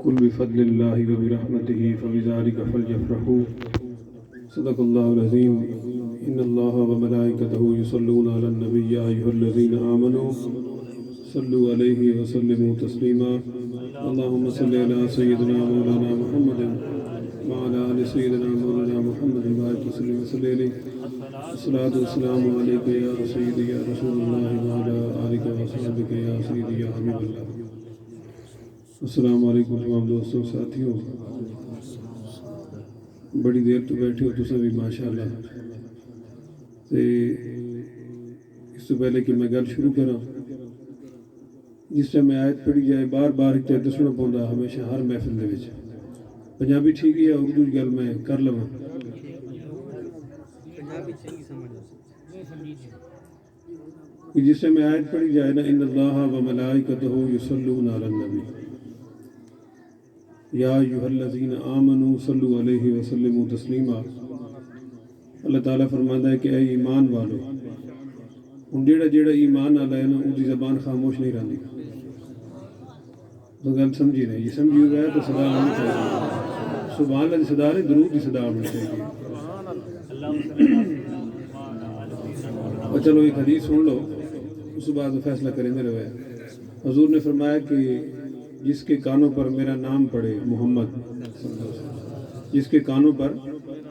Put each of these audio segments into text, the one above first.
قل بفضل الله وبرحمته فبذلك فليفرحوا صدق الله العظيم إن الله وملائكته يصلون على النبي يا أيها الذين آمنوا صلوا عليه وسلموا تسليما اللهم صل على سيدنا مولانا محمد وعلى آل سيدنا مولانا محمد وبارك وسلم عليه الصلاة والسلام عليك يا سيدي يا رسول الله وعلى آلك وصحبك يا سيدي يا حبيب الله. السلام علیکم تمام دوستوں ساتھیوں، بڑی دیر تو بیٹھے ہو تساں بھی ماشاءاللہ. تے اس سے پہلے کہ میں گل شروع کراں، جس ٹائم میں آیت پڑھی جائے بار بار ایک دسنا پوندا ہمیشہ ہر محفل دے وچ. پنجابی ٹھیک ہے یا اردو گل میں کر لواں؟ جس ٹائم میں آیت پڑھی جائے نا ان اللہ و ملائکتہ یصلون علی النبی یا ایھا الذین آمنوا صلوا علیہ وسلموا تسلیما. اللہ تعالیٰ فرماتا ہے کہ اے ایمان والو، ہن جیڑا ایمان والا ہے نا اس دی زبان خاموش نہیں رہندی. تو گل سمجھی نہیں، یہ سمجھی ہوئے تو صدا ہونی چاہیے. سبحان اللہ دی صدا نہیں، درود دی صدا ہونی چاہیے. اور چلو ایک حدیث سن لو، اس کے بعد فیصلہ کریں گے. روایت حضور نے فرمایا کہ جس کے کانوں پر میرا نام پڑے محمد، جس کے کانوں پر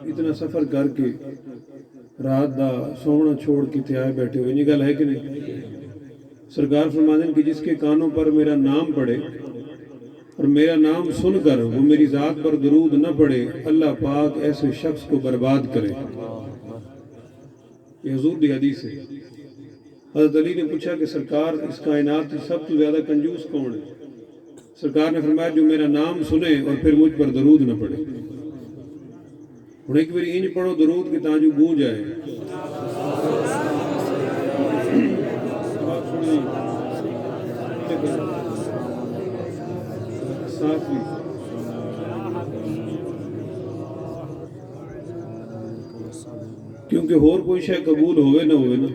اتنا سفر کر کے رات دا سونا چھوڑ کے تھے آئے بیٹھے ہوئے، یہ گل ہے کہ نہیں؟ سرکار فرماتے ہیں کہ جس کے کانوں پر میرا نام پڑے اور میرا نام سن کر وہ میری ذات پر درود نہ پڑے، اللہ پاک ایسے شخص کو برباد کرے. یہ حضور دی حدیث ہے. حضرت علی نے پوچھا کہ سرکار اس کائنات کی سب سے زیادہ کنجوس کون ہے؟ سرکار نے فرمایا جو میرا نام سنے اور پھر مجھ پر درود نہ پڑے. ہن ایک بار انج پڑھو درود کہ تاں جو گونج جائے. کیونکہ اور کوئی شے قبول ہوئے نہ ہوئے نا،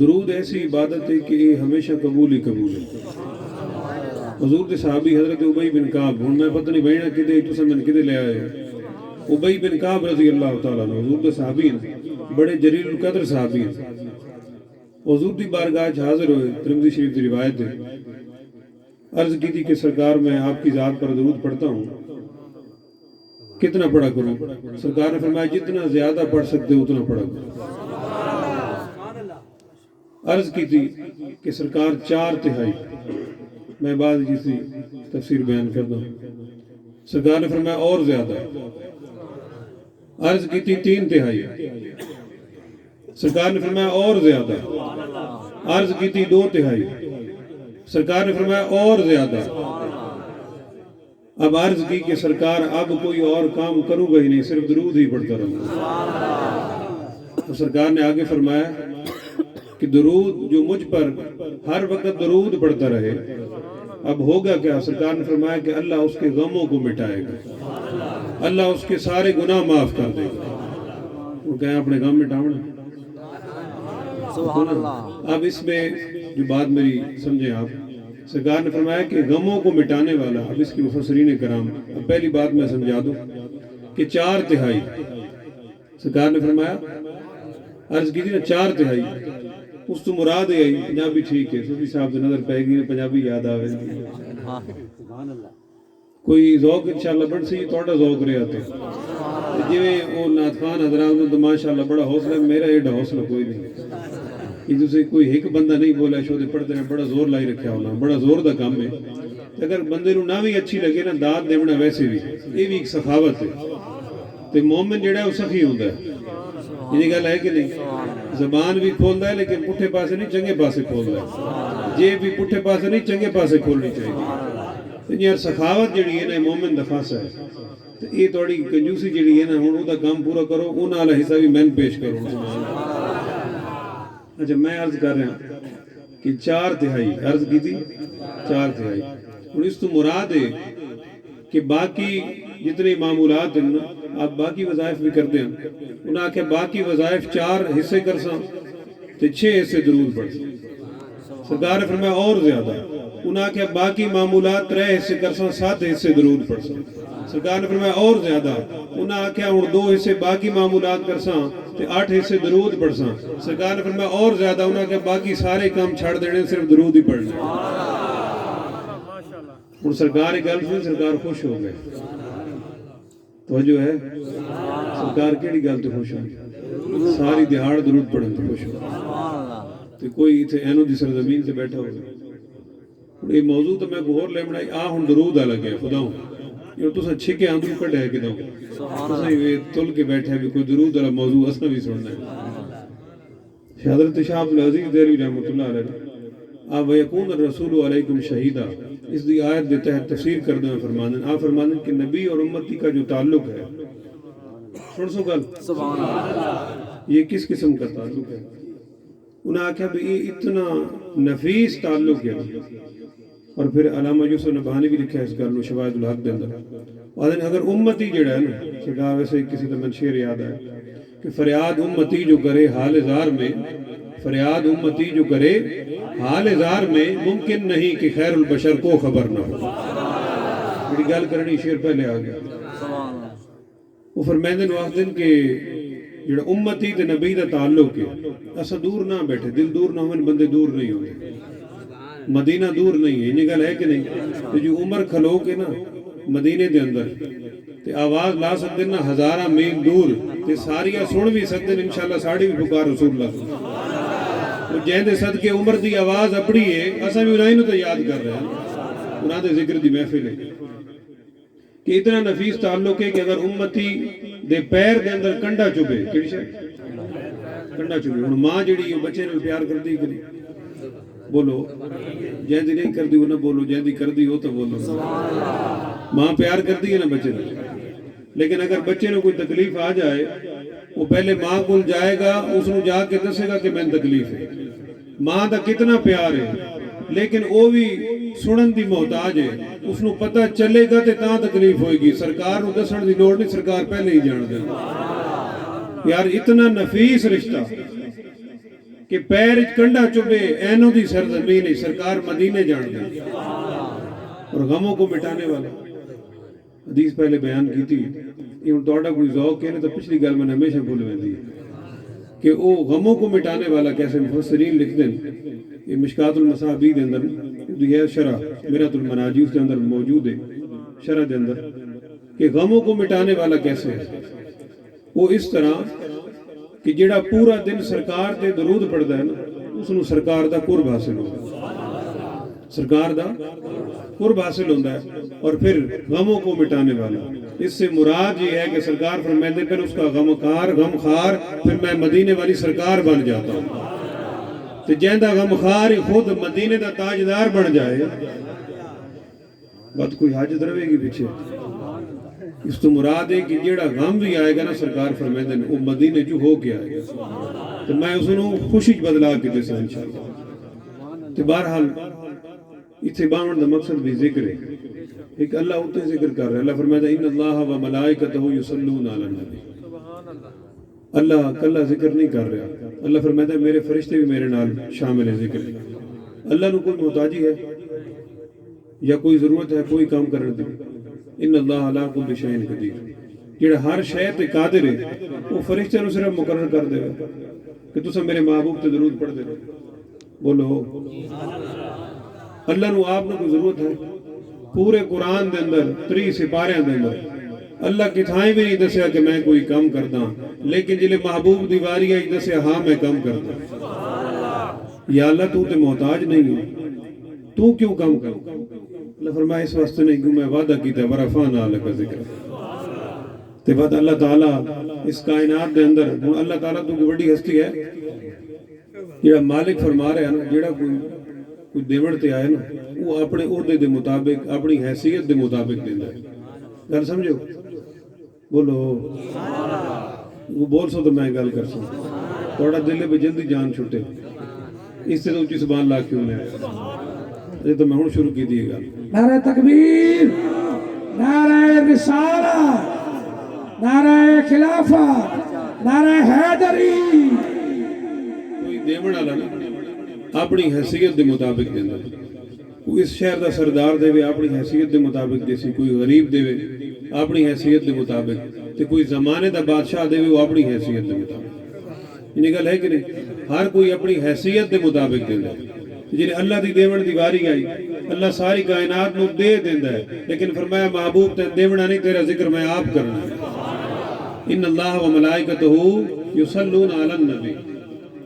درود ایسی عبادت ہے کہ یہ ہمیشہ قبول ہی قبول ہے. حضور کے صحابی حضرت ابی بن کعب، ہن میں پتہ نہیں بہنا کدے تساں من کدے لے آئے. ابی بن کعب رضی اللہ تعالیٰ عنہ حضور کے صحابی ہیں، بڑے جلیل القدر صحابی ہیں. حضور دی بارگاہ حاضر ہوئے، ترمذی شریف کی روایت ہے. عرض کی تھی کہ سرکار میں آپ کی ذات پر درود پڑھتا ہوں، کتنا پڑھا کروں؟ سرکار نے فرمایا جتنا زیادہ پڑھ سکتے اتنا پڑھا کروں. عرض کی تھی کہ سرکار 4/3، میں بعد جیسی تفسیر بیان کرتا ہوں. سرکار نے فرمایا اور زیادہ. عرض کی تھی 3/3، سرکار نے فرمایا اور زیادہ. عرض کی تھی 2/3، سرکار نے فرمایا اور زیادہ. اب عرض کی کہ سرکار اب کوئی اور کام کروں گا ہی نہیں، صرف درود ہی پڑھتا رہوں گا. تو سرکار نے آگے فرمایا کہ درود جو مجھ پر ہر وقت درود پڑھتا رہے، اب ہوگا کیا؟ سرکار نے فرمایا کہ اللہ اس کے غموں کو مٹائے گا، اللہ اس کے سارے گناہ معاف کر دے گا. وہ کہیں اپنے غم مٹاؤں. اب اس میں جو بات میری سمجھیں آپ، سرکار نے فرمایا کہ غموں کو مٹانے والا، اب اس کی مفسرین کرام، اب پہلی بات میں سمجھا دوں کہ 4/3 سرکار نے فرمایا. عرض کی تھی نا 4/3، اس تو مراد ہے پنجابی ٹھیک ہے. صوفی صاحب سے نظر پہ گئی پنجابی یاد آوے. کوئی ذوق انشاءاللہ بڑھ سی توڑا ذوق رہے آتے جی وہ نعت خان حضرات تو ماشاءاللہ بڑا حوصلہ. میرا ایڈا حوصلہ کوئی نہیں. یہ تو سے کوئی ایک بندہ نہیں بولا شو دے پڑھتے ہیں، بڑا زور لائی رکھا ہونا، بڑا زور دا کام ہے. اگر بندے نو نہ بھی اچھی لگے نا داد دیونا ویسے بھی یہ بھی ایک سخاوت ہے. تے مومن جڑا ہے وہ سخی ہوندا ہے. یہ گل ہے کہ نہیں؟ زبان بھی کھولدا ہے لیکن پٹھے پاسے نہیں چنگے پاسے کھولدا ہے. جیب بھی پٹھے پاسے نہیں چنگے پاسے کھولنی چاہیے. یار سخاوت جڑی ہے نا مومن دا خاصہ ہے. تے یہ تھوڑی کنجوسی جڑی ہے نا ہن او دا کام پورا کرو، انہاں والا حصہ بھی میں پیش کرو. اچھا میں عرض کر رہا ہوں کہ 4/3 عرض کی تھی 4/3. اور اس تو مراد ہے کہ باقی جتنے معمولات ہیں آپ باقی وظائف بھی کرتے ہیں. انہاں کہ باقی وظائف 4 حصے کر ساں تے 6 حصے درود پڑھ ساں. سرکار نے فرمایا اور زیادہ. انہاں کیا باقی معمولات 3 حصے کرساں 7 حصے درود پڑھساں سرکار نے فرمایا اور زیادہ انہاں کیا ہن 2 حصے باقی معمولات کرساں تے 8 حصے درود پڑھساں سرکار نے فرمایا اور زیادہ انہاں کیا باقی سارے کام چھڑ دینے صرف درود ہی پڑھنے ہن سرکار ایک گل سنی سرکار خوش ہو گئے توجہ ہے سرکار کیڑی گل تے خوش ہو ساری دیہاڑ درود پڑھن تے خوش ہو تے کوئی ایتھے اینو دی سرزمین تے بیٹھا ہو یہ موضوع تو میں گور لے بنائی ہن درود آ لگیا خدا یہ تساں چھکے اندروں کڈیا ہے کدوں تساں یہ تل کے بیٹھے بھی کوئی درود والا موضوع اساں بھی سننا ہے حضرت شاہ عبد العزیز دہلوی رحمۃ اللہ علیہ آپ ویکون الرسول علیکم شہیدہ اس دی آیت دے تحت تفسیر کردے ہیں فرماندن آپ فرماندن کہ نبی اور امتی کا جو تعلق ہے سن سو گل سبحان اللہ یہ کس قسم کا تعلق ہے انہاں کہا بھی یہ اتنا نفیس تعلق ہے اور پھر علامہ یوسف نبہانی بھی لکھا ہے اس گل شواہد الحق دے اندر اگر امتی جڑا ہے نا سکھا ویسے کسی تو من شعر یاد ہے کہ فریاد امتی جو کرے حال زار میں فریاد امتی جو کرے حال زار میں ممکن نہیں کہ خیر البشر کو خبر نہ ہو بڑی گل کرنی شعر پہلے آ گیا وہ فرمیندن وقتن کہ جڑا امتی تے نبی دا تعلق ہے اسا دور نہ بیٹھے دل دور نہ ہوئے بندے دور نہیں ہوئے مدینہ دور نہیں ہے یہ گل ہے کہ نہیں تو جو عمر کھلو کے نا مدینے دے اندر تے آواز لا سکتے نا 1000 میل دور تے ساریاں سن بھی سکتے انشاءاللہ ساڑی بھی پکار رسول اللہ تو جہن دے صدقے عمر دی آواز اپڑی ہے اسا بھی انہاں نو تو یاد کر رہے ہیں انہاں دے ذکر دی محفل ہے کہ اتنا نفیس تعلق ہے کہ اگر امتی دے پیر دے اندر کنڈا چبے کیڑی شے کنڈا چبے ہن ماں جڑی بچے نال پیار کردی کہ نہیں بولو جہن دی نہیں کردی وہ نہ بولو جہن دی کردی ہو تو بولو ماں پیار کردی ہے نا بچے نال لیکن اگر بچے نو کوئی تکلیف آ جائے وہ پہلے ماں کول جائے گا اس نو جا کے دسے گا کہ میں تکلیف ہے ماں دا کتنا پیار ہے لیکن وہ بھی سنن دی محتاج ہے اس نو پتہ چلے گا تے تاں تکلیف ہوئے گی سرکار نو دسن دی لوڑ نہیں سرکار پہلے ہی جان دے یار اتنا نفیس رشتہ کہ پیر کنڈا چبے اینوں دی سرزمین ہے سرکار مدینے جان دے اور غموں کو مٹانے والا حدیث پہلے بیان کی تھی یہ توڑا کوئی ذوق ہے تو پچھلی گل میں ہمیشہ بھول ویندی ہے کہ وہ غموں کو مٹانے والا کیسے مفسرین لکھ دیں یہ مشکات المصابیح دے اندر یہ ہے شرح مرات المناجی اس کے اندر موجود ہے شرح دے اندر کہ غموں کو مٹانے والا کیسے ہے وہ اس طرح کہ جڑا پورا دن سرکار تے درود پڑھدا ہے نا اس نو سرکار دا قرب حاصل ہوگا سرکار دا قرب حاصل ہوتا ہے اور پھر غموں کو مٹانے والا اس سے مراد یہ ہے کہ سرکار فرماتے پھر اس کا غم خار پھر میں مدینے والی سرکار بن جاتا ہوں تو جہندا غم خار خود مدینے دا تاجدار بن جائے بات کوئی حاجت رہے گی پیچھے اس تو مراد ہے کہ جیڑا غم بھی آئے گا نا سرکار فرماتے ہیں وہ مدینے جو ہو کے آئے گا تو میں اس نو خوشی بدلا کے دے سا انشاءاللہ تو بہرحال اتھے باون دا مقصد بھی ذکر ہے ایک اللہ ہوتے ذکر کر رہے ہیں اللہ فرماتا ہے ان اللہ و ملائکتہ یصلون علی النبی اللہ کلا ذکر نہیں کر رہا اللہ فرماتا ہے میرے فرشتے بھی میرے نال شامل ہیں ذکر اللہ نو کوئی محتاجی ہے یا کوئی ضرورت ہے کوئی کام کرنے دی ان اللہ علی کل شیء قدیر جڑا ہر شے تے قادر ہے وہ فرشتے نو صرف مقرر کر دے گا کہ تساں میرے محبوب تے درود پڑھ دے بولو اللہ نو آپ نو کوئی ضرورت ہے پورے قرآن دے اندر 3 سپاریاں دے اندر اللہ کتھائیں بھی نہیں دسیا کہ میں کوئی کام کردا لیکن جلے محبوب دی واری آئی دسیا ہاں میں کام کردا یا اللہ تو تے محتاج نہیں ہے تو کیوں کام کر اللہ فرمایا اس واسطے نہیں کیوں میں وعدہ کیتا ورفعنا لک ذکر تے بعد اللہ تعالیٰ اس کائنات دے اندر اللہ تعالیٰ تو کوئی بڑی ہستی ہے جڑا مالک فرما رہا ہے نا جڑا کوئی دیوڑ تے آئے نا وہ اپنے عہدے دے مطابق اپنی حیثیت دے مطابق دیندا ہے گل سمجھو بولو وہ بول سو تو میں گل کر سوں تھوڑا دل پہ جلدی جان چھٹے اس سے تو اونچی زبان لا کیوں میں یہ تو میں ہوں شروع کی دیے گا نعرہ تکبیر نعرہ رسالہ نعرہ خلافت نعرہ حیدری کوئی دیوڑ والا نا اپنی حیثیت دے مطابق دیندا کوئی اس شہر دا سردار دے اپنی حیثیت دے مطابق دیسی، کوئی غریب دے اپنی حیثیت دے مطابق، تے کوئی زمانے دا بادشاہ دے وہ اپنی حیثیت دے مطابق. یہ گل ہے کہ نہیں؟ ہر کوئی اپنی حیثیت دے مطابق دیندا ہے. جی اللہ دی دیون دی واری آئی، اللہ ساری کائنات نو دے دیندا ہے، لیکن فرمایا محبوب تے دیونا نہیں، تیرا ذکر میں آپ کرنا ہے. ان اللہ و ملائکتہ یصلون علی النبی.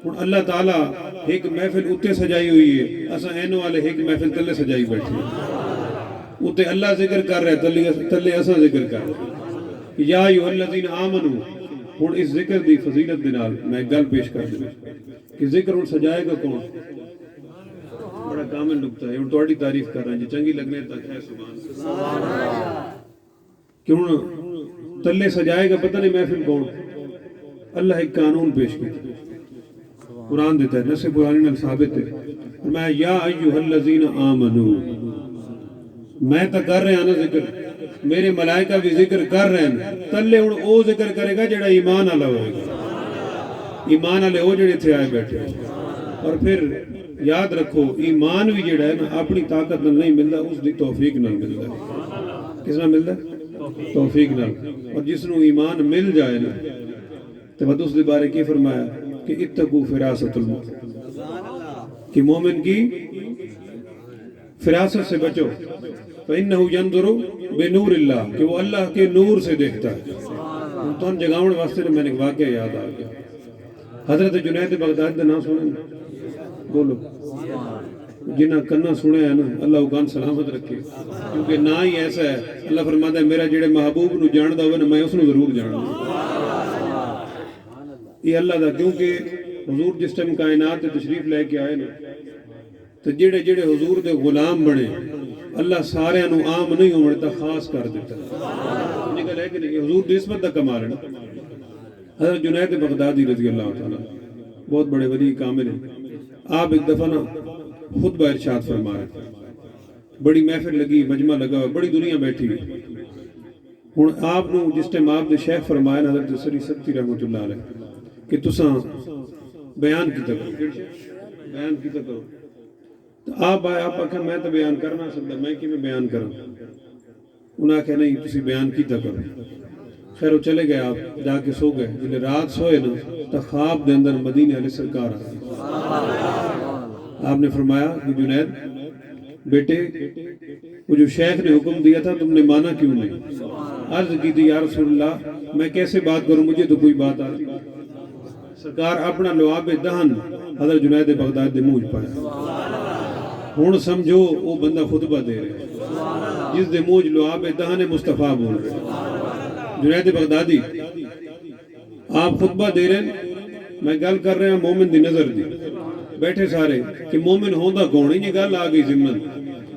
ہن اللہ تعالیٰ ایک محفل اتے سجائی ہوئی ہے، اساں اینو والے ایک محفل تلے سجائی بیٹھے ہیں. اتے اللہ ذکر کر رہے تلے اساں ذکر کر رہے. یا ایھا الذین آمنو. ہن اس ذکر دی فضیلت دے نال میں گل پیش کر دوں کہ ذکر ہن سجائے گا کون؟ بڑا کامل نقطہ ہے. ہن تہاڈی تعریف کر رہا ہوں جی، چنگی لگنے تک ہے سبحان اللہ. کہ ہن تلے سجائے گا پتہ نہیں محفل کون؟ اللہ ایک قانون پیش کیا، قرآن دیتا ہے، نص قرآن نال ثابت ہے. فرمایا یا ایھا الذین آمنو. میں تو کر رہا نا ذکر، میرے ملائکہ بھی ذکر کر رہے ہیں. تلے ہن او ذکر کرے گا جڑا ایمان والا ہوئے گا. ایمان والے وہ جڑے تھے آئے بیٹھے. اور پھر یاد رکھو ایمان بھی جڑا ہے نا اپنی طاقت نال نہیں ملتا، اس دی توفیق نال ملتا ہے. کس نال ملتا ہے؟ توفیق نال. اور جس نو ایمان مل جائے نا تو بد اس دے بارے کی فرمایا کہ اتقوا فراست المومن، کہ مومن کی فراست سے بچو. فإنه ينظر بنور اللہ، کہ وہ اللہ کے نور سے دیکھتا ہے. تو ان جگاؤں واسطے میں نے واقعہ یاد آ گیا. حضرت جنید بغدادی کا نام سنے نا؟ بولو. جنہ کنا سنے ہے نا اللہ وہ کان سلامت رکھے، کیونکہ نہ ہی ایسا ہے. اللہ فرماتا ہے میرا جڑے محبوب نو جاندا ہوئے نا میں اس نو ضرور جاندا. یہ اللہ دا، کیونکہ حضور جس ٹائم کائنات تے تشریف لے کے آئے نا تو جڑے جڑے حضور دے غلام بنے اللہ سارے نو عام نہیں ہونے تا خاص کر دیتا. نکل ہے کہ نہیں؟ حضور دی عصمت دا کمال ہے نا. حضرت جنید بغدادی رضی اللہ تعالیٰ بہت بڑے ولی کامل ہیں. آپ ایک دفعہ نا خطبہ ارشاد فرما رہے تھے. بڑی محفل لگی، مجمع لگا، بڑی دنیا بیٹھی ہوئی. ہن آپ نو جس ٹائم آپ دے شیخ فرمایا نا حضرت سری سکتی رحمۃ اللہ علیہ کہ تساں بیان کیتا کرو، بیان کیتا کرو. تو آپ آئے، آپ آکھا میں تو بیان کرنا سکتا، میں کی میں بیان کروں؟ انہاں کہا نہیں تسی بیان کیتا کرو. خیر وہ چلے گئے، آپ جا کے سو گئے. جلے رات سوئے نا تو خواب دے اندر مدینے علیہ سرکار آ گئے. آپ نے فرمایا کہ جنید بیٹے وہ جو شیخ نے حکم دیا تھا تم نے مانا کیوں نہیں؟ عرض کی تھی یا رسول اللہ میں کیسے بات کروں، مجھے تو کوئی بات آتی. سرکار اپنا لعاب دہن حضرت جنید بغداد دے منہ پایا. ہن سمجھو وہ بندہ خطبہ دے رہے جس دے منہ لعاب دہن مصطفیٰ بول رہے. جنید بغدادی آپ خطبہ دے رہے ہیں، میں گل کر رہا ہوں مومن دی نظر دی. بیٹھے سارے کہ مومن ہوندا کون؟ یہ گل آ گئی ضمن.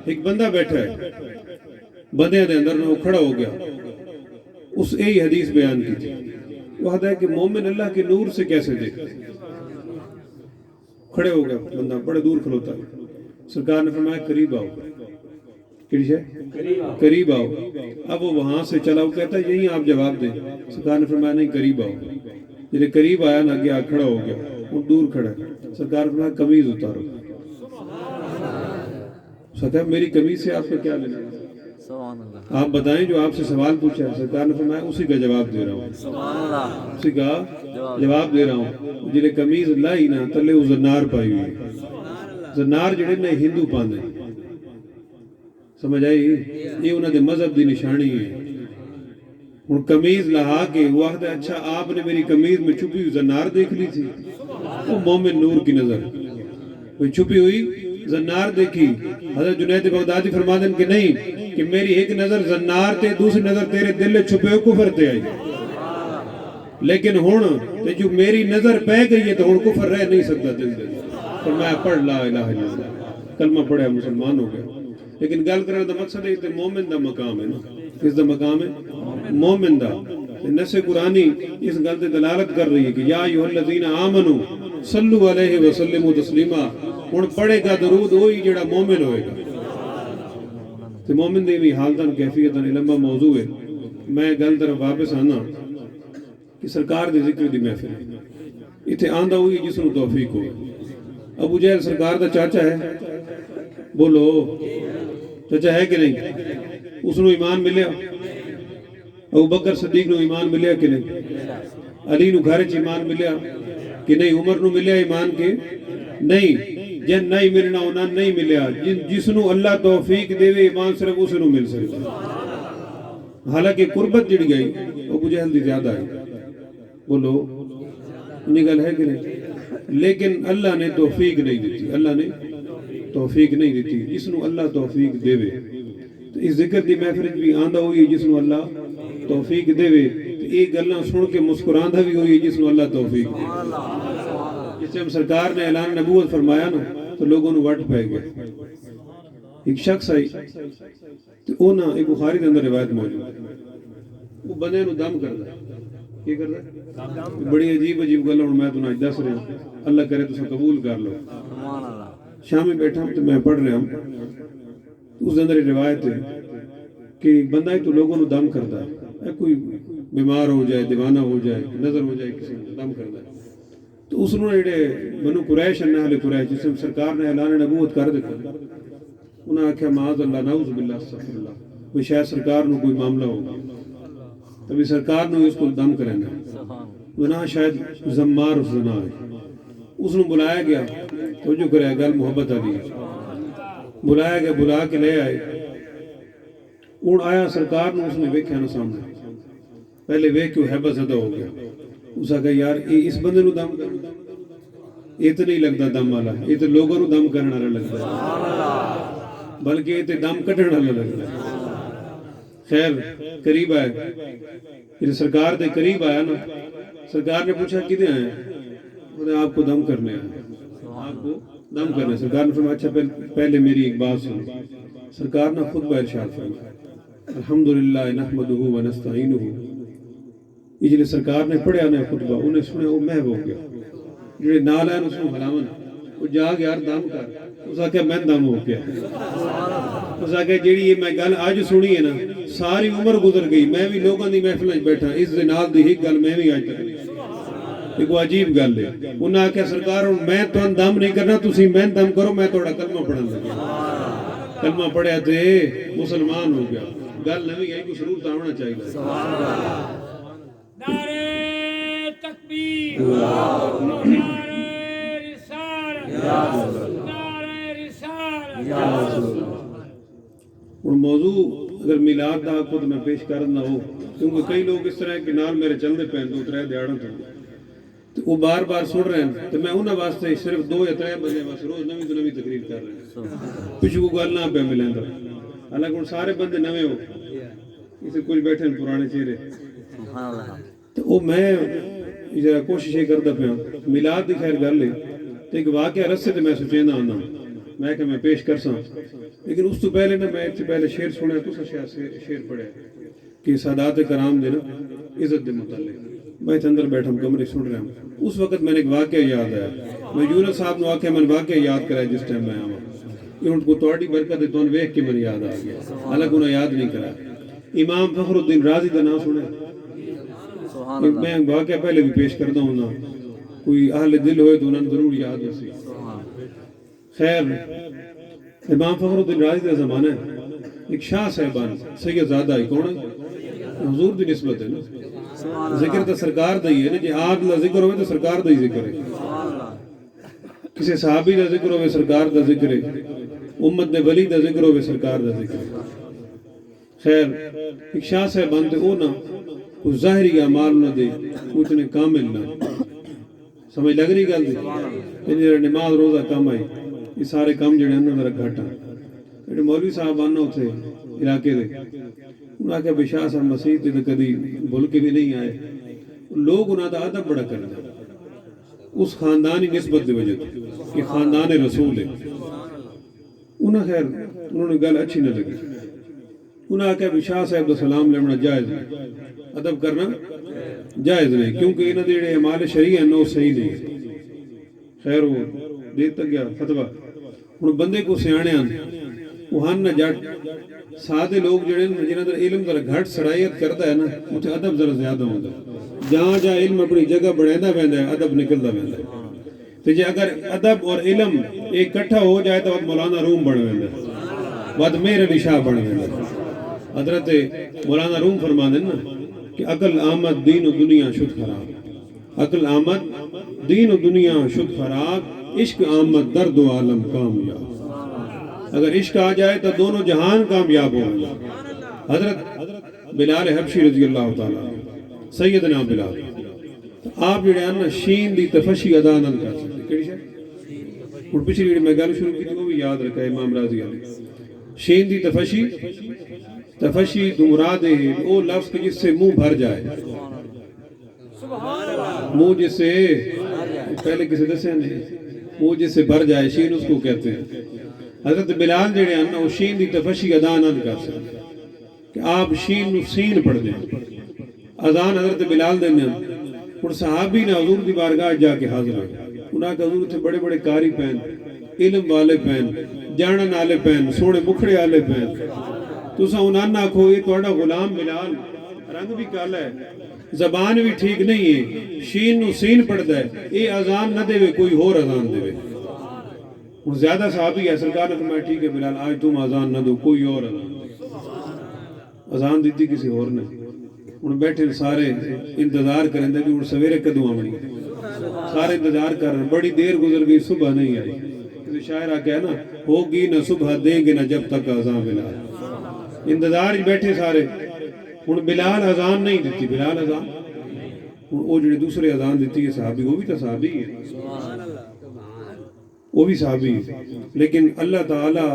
ایک بندہ بیٹھا ہے، بندے دے اندر وہ کھڑا ہو گیا، اس یہی حدیث بیان کی تھی. وہ ہے کہ مومن اللہ کے نور سے کیسے دیکھتا ہے. کھڑے ہو گیا بندہ، بڑے دور کھلوتا ہے. سرکار نے فرمایا قریب آؤ. قریب آؤ. اب وہ وہاں سے چلا، وہ کہتا ہے یہی آپ جواب دیں. سرکار نے فرمایا نہیں قریب آؤ. جب قریب آیا نا گیا کھڑا ہو گیا، وہ دور کھڑا ہے. سرکار نے فرمایا قمیض اتارو. سرکار میری قمیض سے آپ کو کیا لینا؟ آپ بتائیں جو آپ سے سوال پوچھا ہے. سرکار نے فرمایا اسی کا جواب دے رہا ہوں، اسی کا جواب دے رہا ہوں. جلے قمیض لائی نا تلے وہ زنار پائی ہوئی. زنار جڑے نے ہندو پاندے، سمجھ آئی؟ یہ انہوں نے مذہب دی نشانی ہے. ہن قمیض لہا کے وہ آخر اچھا آپ نے میری قمیض میں چھپی ہوئی زنار دیکھ لی تھی. وہ مومن نور کی نظر کوئی چھپی ہوئی زنار دیکھی. حضرت جنید بغدادی فرما دیں کہ نہیں، کہ میری ایک نظر زنار تے دوسری نظر تیرے دل چھپے ہوئے کفر تے آئی. لیکن ہن تے جو میری نظر پہ گئی ہے تو ہن کفر رہ نہیں سکتا دل دے. فرمایا پڑھ لا الہ الا اللہ، کلمہ پڑھیا مسلمان ہو گیا. لیکن گل کرنے دا مقصد ہے کہ مومن دا مقام ہے نا. کس دا مقام ہے؟ مومن دا. نص قرآنی اس گل تے دلالت کر رہی ہے کہ یا ایھا الذین آمنو صلو علیہ وسلموا تسلیما. ہن پڑھے گا درود وہی جڑا مومن ہوئے گا. تے مومن دی بھی حالتاں کیفیتاں لمبا موضوع ہے. میں گل طرف واپس آنا کہ سرکار دے ذکر دی محفل ایتھے آندا ہوئی جس نوں توفیق ہو. ابو جہل سرکار دا چاچا ہے، بولو چچا ہے کہ نہیں؟ اس نو ایمان ملیا؟ ابو بکر صدیق نو ایمان ملیا کہ نہیں؟ علی نو گھر چ ایمان ملیا کہ نہیں؟ عمر نو ملیا ایمان کے نہیں؟ جن نہیں ملنا انہاں نہیں ملیا، جس نو اللہ توفیق دے ایمان صرف اس نو مل سکتا۔ حالانکہ قربت جڑ گئی ابو جہل دی زیادہ ہے، بولو انہیں گل ہے کہ نہیں؟ لیکن اللہ نے توفیق نہیں دیتی، اللہ نے توفیق نہیں دیتی، جس نو اللہ توفیق دے تو اس ذکر دی محفل بھی آندہ ہوئی ہے جس نو اللہ توفیق دے تو ایک گلنا سن کے مسکراندہ بھی ہوئی ہے جس نو اللہ توفیق دے۔ جس سے سرکار نے اعلان نبوت فرمایا نا تو لوگوں نے وٹ پہ گئے، ایک شخص آئی تو اونا ایک بخاری کے اندر روایت موجود ہے، وہ بندے نو دم کردا کیا کردا؟ بڑی عجیب عجیب گل ہوں میں تو آج دس رہا ہوں، اللہ کرے تو قبول کر لو۔ شامی بیٹھا ہوں تو میں پڑھ رہا ہوں، اس اندر روایت ہے کہ بندہ ہی تو لوگوں نو دم کردا ہے، کوئی بیمار ہو جائے، دیوانہ ہو جائے، نظر ہو جائے، کسی نے دم کردا ہے تو اس نے جڑے بنو قریش اہل قریش جس میں سرکار نے اعلان نبوت کر دیتا انہاں آکھیا معاذ اللہ نعوذ باللہ استغفر اللہ، وہ شاید سرکار نو کوئی معاملہ ہوگا تبھی سرکار نو اس کو دم کرنا، گناہ شاید زمار اس زنا ہے۔ اس نے بلایا گیا تو جو کرے گل محبت علی بلایا گیا، بلا کے لے آئے، اون آیا سرکار نو اس نے ویکھیا نا سامنے، پہلے ویکھ کے حیبت زدہ ہو گیا، اس آگا یار اس بندے نو دم کر، یہ تو نہیں لگتا دم والا، یہ تو لوگوں نو دم کرنا والا لگتا ہے، بلکہ یہ تو دم کٹن والا لگتا ہے۔ خیر قریب آئے، یہ سرکار دے قریب آیا نا، سرکار نے پوچھا کدھے آئے ہیں؟ آپ کو دم کرنے آئے، آپ کو دم کرنے۔ سرکار نے فرمایا اچھا پہلے میری ایک بات سنو۔ سرکار نے خطبہ ارشاد فرمایا الحمدللہ نحمدہ ونستعینہ، یہ جلے سرکار نے پڑھیا نا خطبہ انہیں سنے وہ محو ہو گیا، جڑے نال آئے اس کو ہلاون وہ جاگ یار دم کر، اس آکے میں دم ہو گیا، اس آکے جیڑی یہ میں گل آج سنی ہے نا ساری عمر گزر گئی، میں بھی لوگوں دی محفل بیٹھا اس دے نال دی ہی گل میں بھی آج تک ایک عجیب گل ہے۔ انہاں آکے سرکار میں تو دم نہیں کرنا، تسی میں دم کرو، میں توڑا کلمہ پڑھن لگا، کلمہ پڑھیا تے مسلمان ہو گیا۔ گل نوی ہے، کوئی ضرور تاونا چاہیے۔ نعرہ تکبیر، نعرہ رسالت، نعرہ رسالت۔ اور موضوع اگر میلاد دا خود میں پیش کرنا ہو، کیونکہ کئی لوگ اس طرح کے نال میرے چلنے پہن دو ترے دیاڑوں تو وہ بار بار سن رہے ہیں تو میں انہاں واسطے صرف 2 یا 3 بندے بس روز نوی تو نوی تقریر کر رہے ہیں، پچھو کو گل نہ پہ ملیں دا، حالانکہ ان سارے بندے نوے ہو، اسے کچھ بیٹھے ہیں پرانے چہرے، تو وہ میں ذرا کوشش یہ کرتا پہ میلاد دی خیر گل ہے تو ایک واقعہ رسے تو میں سوچینا آنا میں کہ میں پیش کر ساں، لیکن اس تو پہلے نا میں سے پہلے شعر سنیا تو شعر پڑھیا کہ سادات کرام دے نا عزت دے متعلق، میں اندر بیٹھا ہوں کمرے سن رہا ہوں، اس وقت میں نے ایک واقعہ یاد آیا، میں یونس صاحب نے واقعہ میں واقعہ یاد کرایا جس ٹائم میں آیا کہ ان کو توڑی برکت ہے تو انہیں ویکھ کے میں یاد آ گیا، حالانکہ انہیں یاد نہیں کرا۔ امام فخر الدین رازی کا نام سنے، میں واقعہ پہلے بھی پیش کرتا ہوں نا، کوئی اہل دل ہوئے تو انہوں نے ضرور یاد ہو سی۔ خیر امام فخر الدین رازی کا زمانہ ہے، ایک شاہ صاحبان سید زادہ ہی کون ہے؟ حضور دی نسبت ہے نا، ذکر تو سرکار دا ہی ہے نا، جی آپ دا ذکر ہوئے تو سرکار دا ہی ذکر ہے، کسی صحابی دا ذکر ہوئے سرکار دا ذکر ہے، امت دے ولی دا ذکر ہوئے سرکار دا ذکر ہے۔ خیر ایک شاہ صاحبان تے او نا کوئی ظاہری اعمال نہ دے، اتنے کامل نہ، سمجھ لگ رہی گل دی، جڑا نماز روزہ کم آئی یہ سارے کام جڑے ہیں ذرا گھٹ ہیں۔ جڑے مولوی صاحب آنا اتنے علاقے دے انہاں کہ بے شاہ صاحب مسیح تے کدی بھول کے بھی نہیں آئے، لوگ انہاں دا ادب بڑا کرتے اس خاندانی نسبت دی وجہ کہ خاندان رسول ہے۔ انہاں خیر انہوں نے گل اچھی نہ لگی، انہاں کہ شاہ صاحب دا سلام لینا جائز نہیں، ادب کرنا جائز نہیں، کیونکہ انہاں دے جڑے اعمال شرعی ہیں وہ صحیح نہیں۔ خیر وہ دیتا گیا فتویٰ، ہن بندے کو سیانے آن وہ ہن نہ جٹ سادے لوگ جڑے جنہاں دا علم ذرا گھٹ صلاحیت کرتا ہے نا اتنے ادب ذرا زیادہ ہوتا ہے، جہاں جہاں علم اپنی جگہ بڑھیندا ویندا ہے ادب نکلدا ویندا ہے۔ تو جی اگر ادب اور علم ایک کٹھا ہو جائے تو ود مولانا روم بن ویندے ود میر علی شاہ بن ویندے حضرت مولانا روم فرما دیں نا کہ عقل آمد دین و دنیا شد خراب، عقل آمد دین و دنیا شد خراب، عشق آمد درد و عالم کامیاب۔ اگر عشق آ جائے تو دونوں جہان کامیاب ہو گئے۔ حضرت بلال حبشی رضی اللہ تعالیٰ سیدنا بلال آپ جڑے ہیں نا شین دی تفشی ادا نہ کر سکتے، کیڑی شے اور پچھلی جڑی میں گل شروع کی تھی وہ بھی یاد رکھا امام راضی علیہ شین دی تفشی تو مراد ہے وہ لفظ کہ جس سے منہ بھر جائے، منہ جس سے پہلے کسی دسے نہیں منہ جس سے بھر جائے شین اس کو کہتے ہیں۔ حضرت بلال جڑے ہیں نا وہ شین دی تفشی ادا نہ کر سکتے کہ آپ شین نو سین پڑھ دیں۔ اذان حضرت بلال دینے اور صحابی نے حضور دی بارگاہ جا کے حاضر ہوئے، انہاں کہ حضور تھے بڑے بڑے قاری پہن، علم والے پہن، جانن والے پہن، سونے مکھڑے والے پہن، تسا انہاں نہ کھو یہ تہاڈا غلام بلال رنگ بھی کالا ہے، زبان بھی ٹھیک نہیں ہے، شین نو سین پڑھدا ہے، اے اذان نہ دے کوئی اور اذان دے۔ اور زیادہ صحابی ہے سرکار نے فرمایا ٹھیک ہے بلال آج تم اذان نہ دو کوئی اور اذان دیتی کسی اور نے۔ ان بیٹھے سارے انتظار کریں دے کہ ان سویرے کدوں آمنی، سارے انتظار کر رہے ہیں، بڑی دیر گزر گئی صبح نہیں آئی۔ کسی شاعر آکے ہے نا ہوگی نہ صبح دیں گے نہ جب تک اذان بلال، انتظار ہی بیٹھے سارے۔ ان بلال اذان نہیں دیتی، بلال اذان وہ جڑے دوسرے اذان دیتی ہے صحابی وہ بھی تو صحابی ہے، وہ بھی صحابی ہے، لیکن اللہ تعالیٰ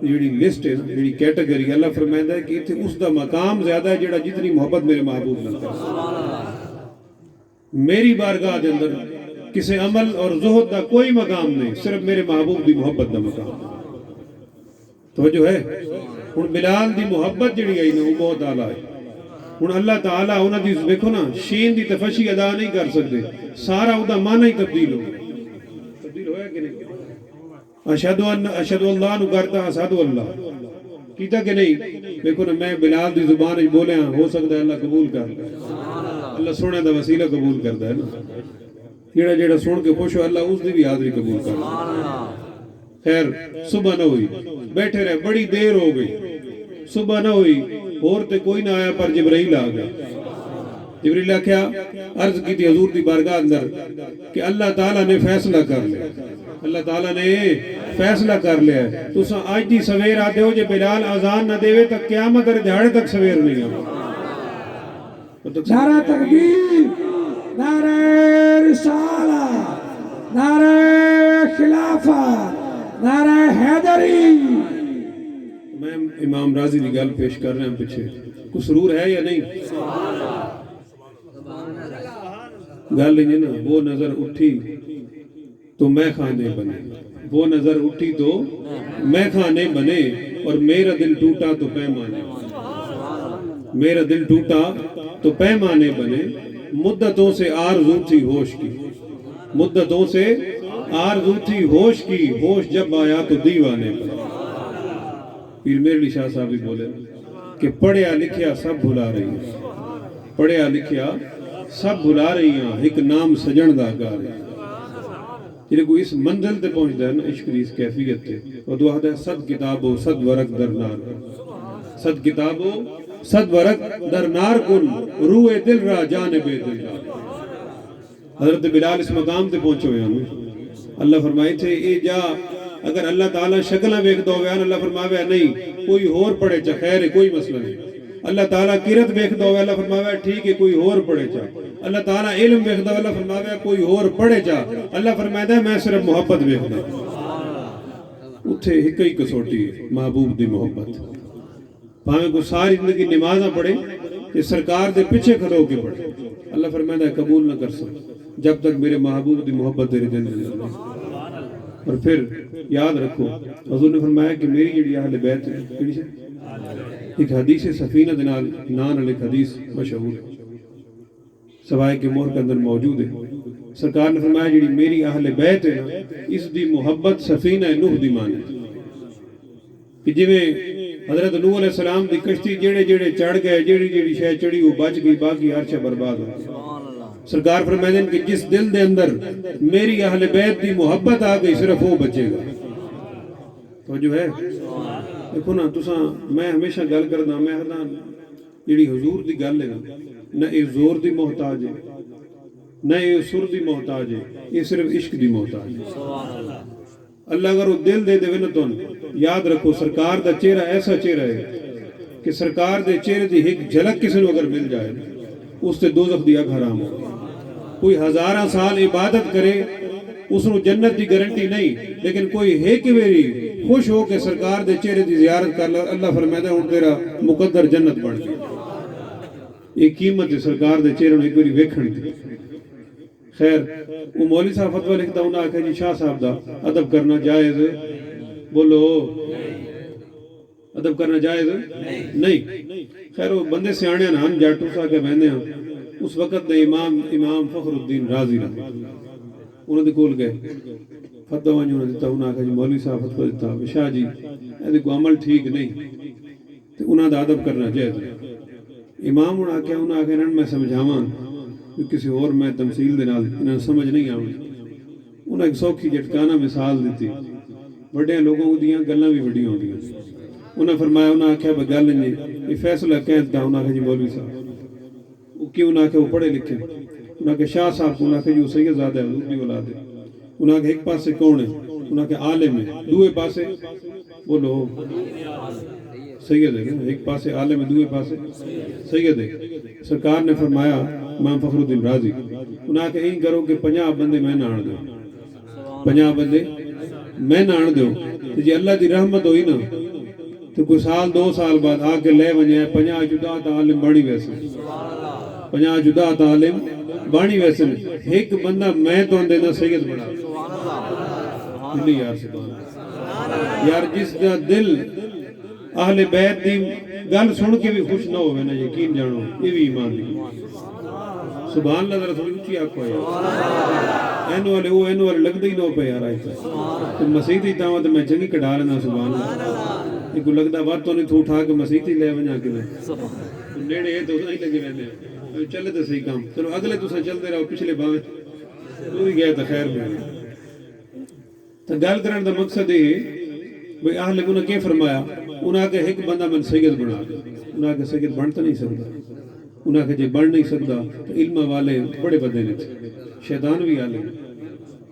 جڑی لسٹ ہے جڑی کیٹیگری اللہ فرمائندہ ہے کہ اس دا مقام زیادہ ہے جڑا جتنی محبت میرے محبوب نہ میری بارگاہ دے اندر کسی عمل اور زہد دا کوئی مقام نہیں، صرف میرے محبوب دی محبت دا مقام۔ توجہ ہے ہن بلال دی محبت جڑی آئی نا وہ بہت اعلیٰ ہے۔ ہن اللہ تعالیٰ انہاں دی دیکھو نا شین دی تفشی ادا نہیں کر سکتے، سارا او دا معنی ہی تبدیل ہو گیا۔ تبدیل ہویا کہ نہیں؟ اشہدو اللہ نو کرتا اشہدو اللہ کیتا کہ نہیں؟ دیکھو نا میں بلال دی زبان ہی بولے ہاں ہو سکتا ہے اللہ قبول کر لے، اللہ سونے دا وسیلہ قبول کرتا ہے نا، جیڑا جیڑا سن کے خوش ہو اللہ اس دی بھی حاضری قبول کر لے۔ خیر صبح نہ ہوئی بیٹھے رہے، بڑی دیر ہو گئی، صبح نہ ہوئی اور تے کوئی نہ آیا پر جبرائیل آ گیا۔ جبرائیل آکھیا عرض کی تھی حضور دی بارگاہ اندر کہ اللہ تعالیٰ نے فیصلہ کر لیا، اللہ تعالیٰ نے فیصلہ کر لیا ہے، تو آج دی سویر آتے ہو جے بلال اذان نہ دیوے تک قیامت اور دھاڑے تک سویر نہیں آئے۔ نعرہ تکبیر، نعرہ رسالہ، نعرہ خلافت، نعرہ حیدری۔ میں امام راضی دی گل پیش کر رہے ہیں پیچھے، کوئی سرور ہے یا نہیں؟ گل نہیں نا، وہ نظر اٹھی تو میں خانے بنے، وہ نظر اٹھی تو میں خانے بنے، اور میرا دل ٹوٹا تو پیمانے بنے، میرا دل ٹوٹا تو پیمانے بنے، مدتوں سے آرزو تھی ہوش کی، مدتوں سے آرزو تھی ہوش کی، ہوش جب آیا تو دیوانے بنے۔ پیر میرے علی شاہ صاحب بھی بولے کہ پڑھیا لکھیا سب بھلا رہی ہیں، پڑھیا لکھیا سب بھلا رہی ہیں، ایک نام سجن دا گا رہی ہیں۔ جنہیں کوئی اس منزل تے پہنچ ہے نا عشق دی اس کیفیت تے وہ دعا ہے صد کتابو صد ورق در نار کن، صد کتابو صد ورق در نار کن، روح دل را جانب دل را۔ حضرت بلال اس مقام تے پہنچے ہوئے ہمیں، اللہ فرمائے تھے اے جا اگر اللہ تعالیٰ شکلہ بیک دو گیا اللہ فرماوے نہیں کوئی اور پڑھے چا خیر ہے کوئی مسئلہ نہیں، اللہ تعالیٰ قرت بیک دو گیا اللہ فرماوے ٹھیک ہے کوئی اور پڑھے چا، اللہ تعالیٰ علم بیک دو اللہ فرماوے کوئی اور پڑھے چا، اللہ فرمائے دے میں صرف محبت بیک دو۔ اتھے ایک ہی کسوٹی ہے محبوب دی محبت، پاہمیں کو ساری زندگی نمازہ پڑھے کہ سرکار دے پیچھے کھڑو کے پڑھے، اللہ فرمائے دے قبول نہ کر سکتا جب تک میرے محبوب دی محبت تیرے دل میں نہیں۔ اور پھر یاد رکھو حضور نے فرمایا کہ میری جڑی اہل بیت ہے، ایک حدیث سفینہ دنال نان علیہ حدیث مشہور ہے، سوائے کے مہر کے اندر موجود ہے، سرکار نے فرمایا جڑی میری اہل بیت ہے نا اس دی محبت سفینہ نوح دی مانے کہ جویں حضرت نوح علیہ السلام دی کشتی جڑے جڑے چڑھ گئے جڑی جڑی شے چڑھی وہ بچ گئی باقی ہر شے برباد ہو، سرکار فرمائے کہ جس دل دے اندر میری اہل بیت دی محبت آ گئی صرف وہ بچے گا. توجہ ہے. دیکھو نا تساں میں ہمیشہ گل کرنا میں آخدا جیڑی حضور دی گل ہے نہ یہ زور دی محتاج ہے نہ یہ سر دی محتاج ہے, یہ صرف عشق دی محتاج ہے. اللہ اگر وہ دل دے دے نا تو یاد رکھو سرکار دا چہرہ ایسا چہرہ ہے کہ سرکار دے چہرے دی ایک جھلک کسی نو اگر مل جائے اس تے دوزخ دی اگ حرام ہو. کوئی ہزاراں سال عبادت کرے اس نو جنت دی گارنٹی نہیں, لیکن کوئی ایک ویری خوش ہو کے سرکار دے چہرے دی زیارت کر اللہ فرمائے ہن تیرا مقدر جنت بن گئی. یہ قیمت ہے سرکار دے چہرے نو ایک واری ویکھن دی. خیر وہ مولوی صاحب فتوی لکھتا انہاں آکھیا جی شاہ صاحب دا ادب کرنا جائز بولو ادب کرنا جائز نہیں. خیر وہ بندے سیانے نا ہم جاٹو سا کے بہندے ہیں. اس وقت دے امام فخر الدین رازی رہا انہوں نے کول گئے فتوی انہوں نے دیتا. انہاں آکھیا جی مولوی صاحب فتوی دیتا شاہ جی ایدے کو عمل ٹھیک نہیں تے انہاں دا ادب کرنا جائز. امام انہاں آکھیا میں سمجھاواں کسی اور میں تمثیل دے نال انہاں سمجھ نہیں آوی. انہاں ایک سوکھی جھٹکانہ مثال دیتی. بڑے لوگوں دیاں گلاں بھی بڑی ہوندیاں. انہاں فرمایا انہاں آکھیا بے گل نہیں یہ فیصلہ کہتا. انہاں آکھیا جی مولوی صاحب وہ کیوں انہاں آکھیا وہ پڑھے لکھے. انہاں آکھیا شاہ صاحب کو انہاں آکھیا جو سید زادہ ہے حضور دی اولاد ہے. انہاں آکھیا ایک پاسے کون ہے انہاں آکھیا عالم ہے دوے پاسے بولو سید ہے. ایک پاسے عالم ہے دوے پاسے سید ہے. سرکار نے فرمایا امام فخر الدین رازی انہاں کہ این کرو کہ 50 بندے میں نان دو 50 بندے میں نان دو جی اللہ دی رحمت ہوئی نا تو کوئی سال 2 سال بعد آ کے لے ونجے 50 جدا عالم بانی ویسے 50 جدا عالم بانی ویسے ایک بندہ میں تو اندے نا سید بنا دلی یار سبحان یار جس دا دل اہل بیت دی گل سن کے بھی خوش نہ ہوئے نا یقین جانو یہ بھی ایمان دی سبحان اللہ ذرا تھوڑی اونچی آکھو یار اینو والے وہ اینو والے لگدا ہی نہ پے یار ایسا مسیح دی دعوت میں چنگی کڈھا لینا سبحان اللہ. یہ کو لگدا بات تو نہیں تو اٹھا کے مسیح دی لے ونجا کے نیڑے تو نہیں لگے رہندے چلے تے صحیح کام. چلو اگلے تساں چلدے رہو پچھلے باویں تو بھی گئے تے خیر میں تے گل کرن دا مقصد ہے بھئی اہل انہاں کی فرمایا انہاں کہ ایک بندہ من سید بنا دے. انہاں کہ سید بن تو نہیں سکدا. انہاں کہ جے بن نہیں سکدا تو علم والے بڑے بدے نے شیطان بھی عالم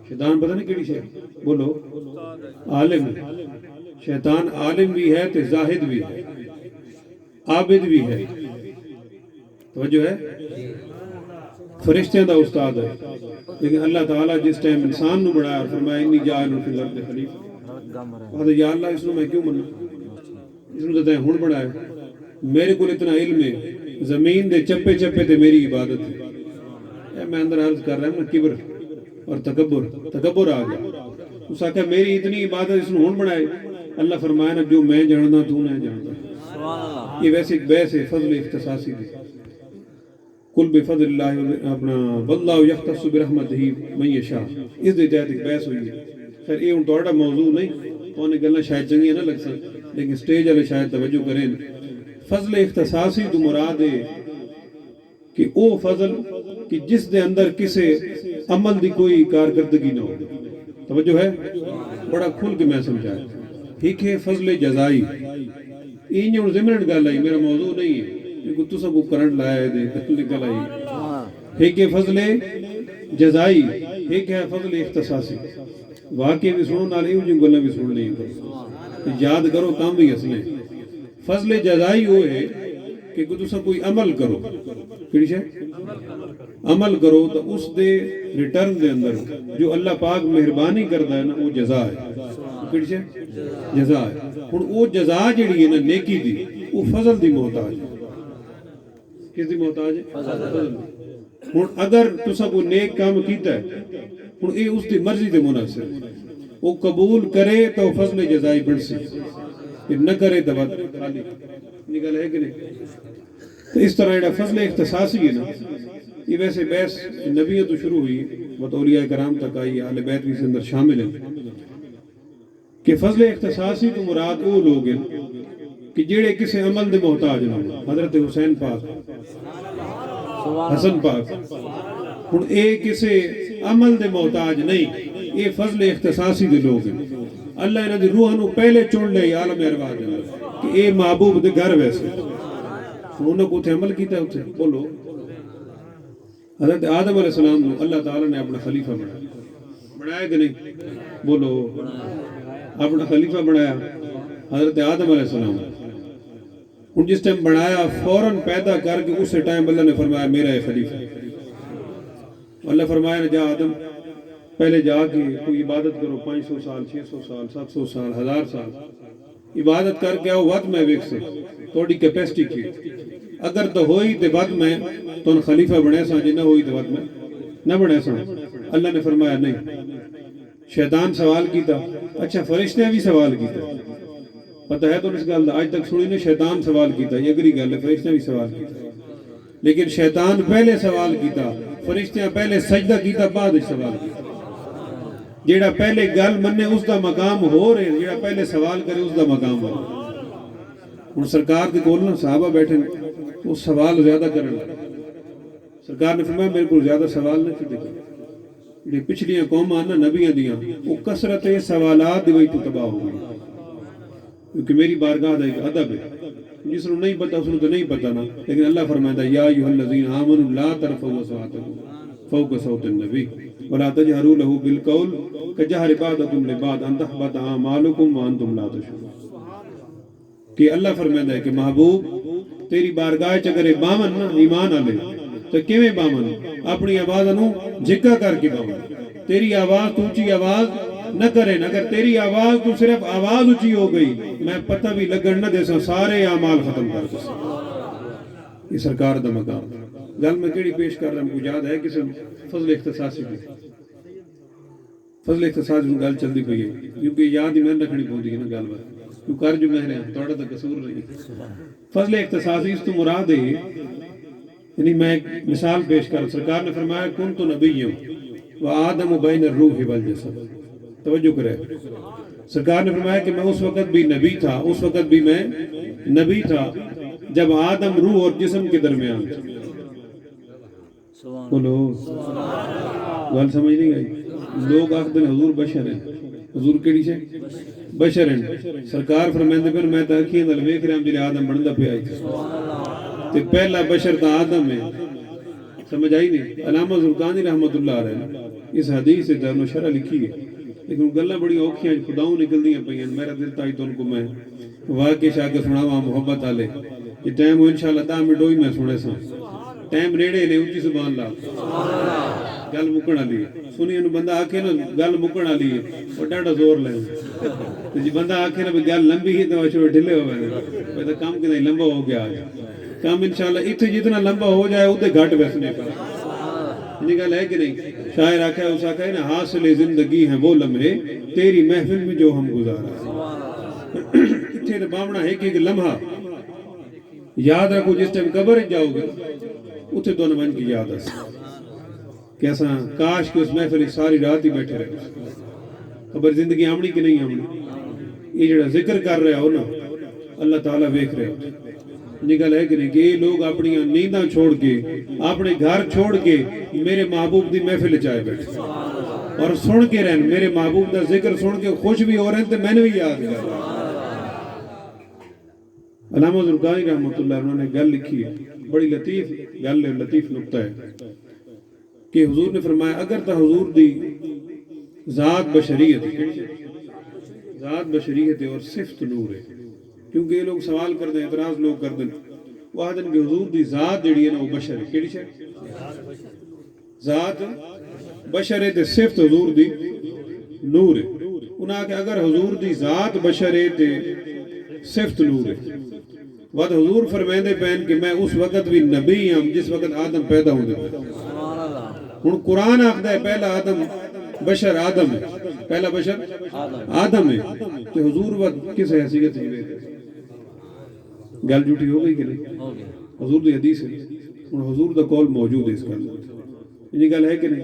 شیطان پتہ نہیں کیڑی شے بولو عالم شیطان عالم بھی ہے تے زاہد بھی ہے عابد بھی ہے. توجہ ہے فرشتیاں دا استاد ہے لیکن اللہ تعالیٰ جس ٹائم انسان نو بڑھایا اور فرمایا انی جاعل فی الارض خلیفہ کہا یا اللہ اس نو میں کیوں مننا اس نو تے ہن بڑھایا میرے کو اتنا علم ہے زمین دے چپے چپے تے میری عبادت ہے. میں اندر عرض کر رہا ہوں نا کبر اور تکبر آ گیا. اس آکھا میری اتنی عبادت اس نے ہون بنائے. اللہ فرمایا نا جو میں جاننا تو نہیں جانتا. یہ ویسے ایک بحث ہے فضل اختصاصی دی. کل بفضل اللہ اپنا واللہ یختص برحمتہ من یشاء اس دے تحت ایک بحث ہوئی ہے. خیر یہ ہن تہاڈا موضوع نہیں تو نے گلاں شاید چنگیاں نہ لگ سن لیکن سٹیج والے شاید توجہ کریں. فضل اختصاصی تو مراد ہے کہ او فضل کہ جس دے اندر کسے عمل دی کوئی کارکردگی نہ ہو. توجہ ہے بڑا کھل کے میں سمجھایا. ٹھیک ہے فضل جزائی این جو ضمن گل آئی میرا موضوع نہیں ہے کہ تساں کو کرنٹ لایا ہے دے نکل آئی. ٹھیک ہے فضل جزائی ٹھیک ہے فضل اختصاصی واقعی بھی سنو نال ایو جو گلاں بھی سن لیں یاد کرو کام بھی اسنے. فضل جزائی وہ ہے کہ تساں کوئی عمل کرو کیڑی شے عمل کرو تو اس دے ریٹرن دے اندر جو اللہ پاک مہربانی کردا ہے نا وہ جزا ہے. کیڑی شے جزا ہے. ہن وہ جزا جڑی ہے نا نیکی دی وہ فضل دی محتاج ہے. کس دی محتاج ہے فضل. ہن اگر تساں کوئی نیک کام کیتا ہے ہن اے اس دی مرضی تے مناسب وہ قبول کرے تو فضل جزائی بن سی پھر نہ کرے تو بات خالی نکل ہے کہ نہیں. تو اس طرح ایڈا فضل اختصاصی ہے نا یہ ویسے بحث نبیوں تو شروع ہوئی وہ اولیاء کرام تک آئی اہل بیت بھی سے اندر شامل ہیں کہ فضل اختصاصی تو مراد وہ لوگ ہیں کہ جیڑے کسی عمل دے محتاج نہ ہو. حضرت حسین پاک حسن پاک ہن اے کسے عمل دے محتاج نہیں، اے فضل اختصاصی دے لوگ ہیں۔ اللہ انہاں دی روح نو پہلے چن لے عالم ارواح دے اندر کہ اے محبوب دے گھر ویسے انہوں کو اتنے عمل کیتا ہے اتنے بولو۔ حضرت آدم علیہ السلام نو اللہ تعالیٰ نے اپنا خلیفہ بنایا کہ نہیں؟ بولو، اپنا خلیفہ بنایا حضرت آدم علیہ السلام۔ ان جس ٹائم بنایا فوراً پیدا کر کے اسی ٹائم اللہ نے فرمایا میرا ہے خلیفہ۔ اللہ فرمایا جا آدم پہلے جا کے کوئی عبادت کرو 500 سال 600 سال 700 سال 1000 سال عبادت کر کے آؤ، وقت میں ویک سے توڑی کیپیسٹی کی اگر تو ہوئی تو وقت میں تو خلیفہ بنے سا، جی نہ ہوئی تو وقت میں نہ بنے سا۔ اللہ نے فرمایا نہیں۔ شیطان سوال کیتا، اچھا فرشتے بھی سوال کیتا، پتہ ہے تو اس گل آج تک سنی نے شیطان سوال کیتا، یہ اگلی گل ہے، فرشتے بھی سوال کیتا، لیکن شیطان پہلے سوال کیتا، فرشتے پہلے سجدہ کیتا، بعد سوال کیتا۔ جیڑا پہلے گل مننے اس دا مقام ہو رہے، جیڑا پہلے سوال کرے اس دا مقام ہو۔ اور سرکار کے کول نہ صحابہ بیٹھے وہ سوال زیادہ کرنے، سرکار نے فرمایا میرے کو زیادہ سوال نہ کی دیکھو، جو پچھلیاں قوماں نا نبیاں دیاں وہ کثرت سوالات دی وجہ تو تباہ ہو گئی، کیونکہ میری بارگاہ دا ایک ادب ہے، جس کو نہیں پتا اس کو تو نہیں پتا نا، لیکن اللہ فرماتا ہے یا ایھا الذین آمنوا لا ترفعوا اصواتکم فوق صوت النبی ولا تجهروا له بالقول كجهر بعضكم لبعض ان تحبط اعمالكم وانتم لا تشعرون۔ کہ اللہ فرماتا ہے کہ محبوب تیری بارگاہ چ اگر بامن نا ایمان والے تو کیویں بامن؟ اپنی آواز نو جھکا کر کے بامن، تیری آواز تو اونچی آواز نہ کرے، اگر تیری آواز تو صرف آواز اونچی ہو گئی میں پتہ بھی لگن نہ دے سا، سارے اعمال ختم کر دے۔ یہ سرکار دا مقام گل میں کیڑی پیش کر رہا ہوں، مجھے یاد ہے کسی فضل اختصاصی بھی فضل اختصاصی گل چلتی پئی ہے، کیونکہ یاد ہی میں رکھنی پوندی ہے نا گل بات، کیوں کر جو میں رہا تھوڑا تو قصور نہیں۔ فضل اختصاصی اس تو مراد ہے، یعنی میں ایک مثال پیش کر، سرکار نے فرمایا کنت نبیّا وآدم بین الروح والجسد، توجہ کرے، سرکار نے فرمایا کہ میں اس وقت بھی نبی تھا، اس وقت بھی میں نبی تھا جب آدم روح اور جسم کے درمیان تھا۔ بولو گل سمجھ نہیں گئی؟ لوگ آخر حضور بشر ہیں، حضور کیڑی سے بشر ہیں، سرکار فرمائندے پھر میں تا اکھیاں نال ویکھ رہا جڑے آدم بندا پیا ہے، تے پہلا بشر تا آدم ہے، سمجھ آئی نہیں؟ علامہ زرقانی رحمۃ اللہ علیہ اس حدیث سے درن شرح لکھی ہے، لیکن گلاں بڑی اوکھیاں خداؤں نکلدیاں پئیاں، میرا دل تائی تو ان کو میں واقعہ شاہ کے سناواں محبت والے، یہ ٹائم ہو انشاءاللہ 10 منٹ ہوئی میں سنے سا، ٹائم نیڑے نے اونچی سبحان اللہ، گل مکن والی ہے، سنی انہوں بندہ آکھے نا گل مکن والی ہے اور ڈاڈا زور لے، جی بندہ آکھے نا گل لمبی ہی تو شروع ڈھلے ہو گئے، تو کام کہ نہیں لمبا ہو گیا آج، کام انشاءاللہ اتنے جتنا لمبا ہو جائے اتنے گھٹ بیسنے پر، یہ گل ہے کہ نہیں؟ شاعر آکھا ہے، اس آکھا ہے نا حاصل زندگی ہیں وہ لمحے تیری محفل میں جو ہم گزارا، اتنے تو بامنا ہے کہ ایک لمحہ یاد رکھو، جس ٹائم قبر جاؤ گے اتنے تو نمن کی یاد ہے، کیسا کاش کہ اس محفل ساری رات ہی بیٹھے رہے، خبر زندگی آمنی کہ نہیں آمنی، یہ جڑا ذکر کر رہے ہو نا اللہ تعالیٰ دیکھ رہے ہو، یہ گل ہے کہ نہیں کہ یہ لوگ اپنی نینداں چھوڑ کے اپنے گھر چھوڑ کے میرے محبوب دی محفل چائے بیٹھے اور سن کے رہن، میرے محبوب دا ذکر سن کے خوش بھی ہو رہے ہیں تو میں نے بھی یاد کر رہا۔ علامہ زرقانی رحمۃ اللہ انہوں نے گل لکھی ہے، بڑی لطیف گل ہے، لطیف نکتہ ہے کہ حضور نے فرمایا اگر تا حضور دی ذات بشریت ہے اور صفت نور ہے، کیونکہ یہ لوگ سوال کر دیں، اعتراض لوگ کر دیں، وہ آدھن کہ حضور دی ذات جڑی ہے نا وہ بشر ہے، کیڑی شے؟ ذات بشر ہے تے صفت حضور دی نور ہے، انہاں کہ اگر حضور دی ذات بشر ہے تے صفت نور ہے، وقت حضور فرمائندے پہن کہ میں اس وقت بھی نبی ہوں جس وقت آدم پیدا ہوندے پہ، ہن قرآن آخدا ہے پہلا آدم بشر آدم ہے، پہلا بشر آدم ہے، تو حضور وقت کس حیثیت ہی ہوئے گل جھوٹی ہو گئی کہ نہیں؟ حضور دی حدیث ہے، ہن حضور دا قول موجود ہے اس گل، یہ گل ہے کہ نہیں؟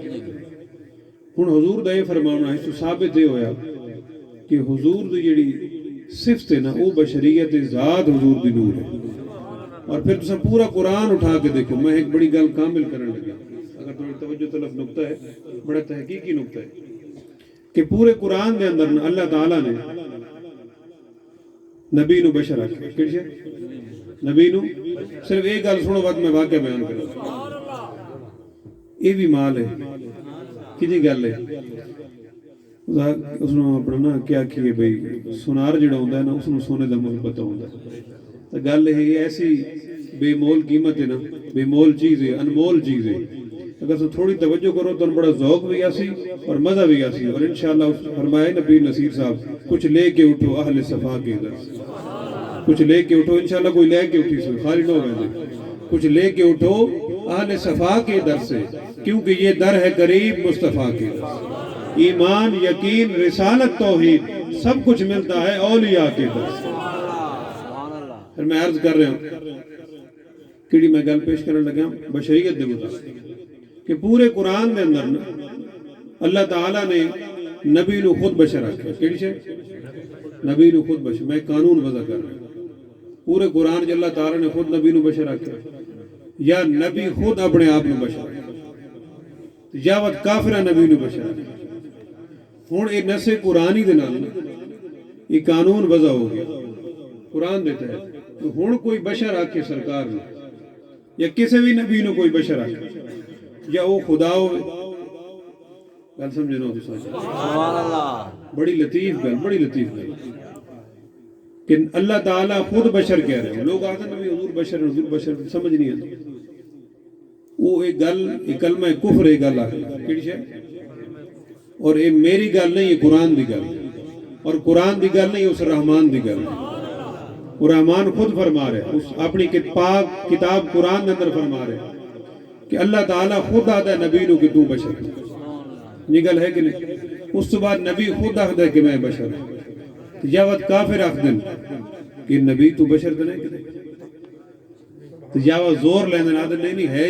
ہن حضور دا یہ فرمانا اس تو ثابت یہ ہویا کہ حضور دی جڑی صفت ہے نا وہ بشریت ذات حضور دی نور ہے، اور پھر تسا پورا قرآن اٹھا کے دیکھو، میں ایک بڑی گل کامل کرنے لگا، اگر تمہیں توجہ مختلف نقطہ ہے بڑا تحقیقی نقطہ ہے کہ پورے قرآن دے اندر اللہ تعالیٰ نے نبی نو بشر آکھیا کیڑی ہے نبی نو صرف ایک گل سنو بعد میں واقعہ بیان کروں یہ بھی مال ہے کجی گل ہے اس نے اپنا نا کیا کیے بھئی سونار جڑا ہوندا ہے نا اس نے سونے دا مول پتہ ہوندا ہے تو گل ہے ایسی بے مول قیمت ہے نا بے مول چیز ہے انمول چیز ہے اگر تو تھوڑی توجہ کرو تو بڑا ذوق بھی آسی اور مزہ بھی آسی اور انشاءاللہ فرمائے نبی نصیر صاحب کچھ لے کے اٹھو اہل صفا کے در سے کچھ لے کے اٹھو انشاءاللہ کوئی لے کے اٹھی سے خالی نہ ہو گئے کچھ لے کے اٹھو اہل صفا کے در سے کیونکہ یہ در ہے قریب مصطفیٰ کے در سے ایمان یقین رسالت توحید سب کچھ ملتا ہے اولیاء کے در سے پھر میں عرض کر رہا ہوں کیڑی میں گل پیش کرنے لگا بشریت دے مطابق کہ پورے قرآن دے اندر اللہ تعالیٰ نے نبی نو خود بشر آکھیا کیڑی سے نبی نو خود بشر میں قانون وضع کر رہا ہوں پورے قرآن جو اللہ تعالیٰ نے خود نبی نو بشر آکھیا یا نبی خود اپنے آپ نو بشر آکھیا یا وقت کافرہ نبی نو بشر آکھیا ہون ایک نسے قرآنی دے نال یہ قانون وضع ہو گیا قرآن دیتا ہے ہون کوئی بشر آکھے سرکار نے یا کسی بھی نبی نو کوئی بشر آکھے یا وہ خدا ہوئے گل سمجھنا ہو تو سبحان اللہ بڑی لطیف گل کہ اللہ تعالیٰ خود بشر کہہ رہے ہیں لوگ آتے ہیں نبی حضور بشر سمجھ نہیں آتے وہ ایک گل ایک کلمہ کفر ایک گل آگے کیڑی شے اور یہ میری گل نہیں یہ قرآن دی گل اور قرآن دی گل نہیں اس رحمان دی گل وہ رحمان خود فرما رہے اس اپنی پاک کتاب قرآن اندر فرما رہے کہ اللہ تعالیٰ خود آتا ہے نبی نو کہ تو بشر یہ گل ہے کہ نہیں اس تو بعد نبی خود آتا ہے کہ میں بشر ہوں یا وقت کافر آخدن کہ نبی تو بشر تو نہیں یا وقت زور لیندن آدھن نہیں ہے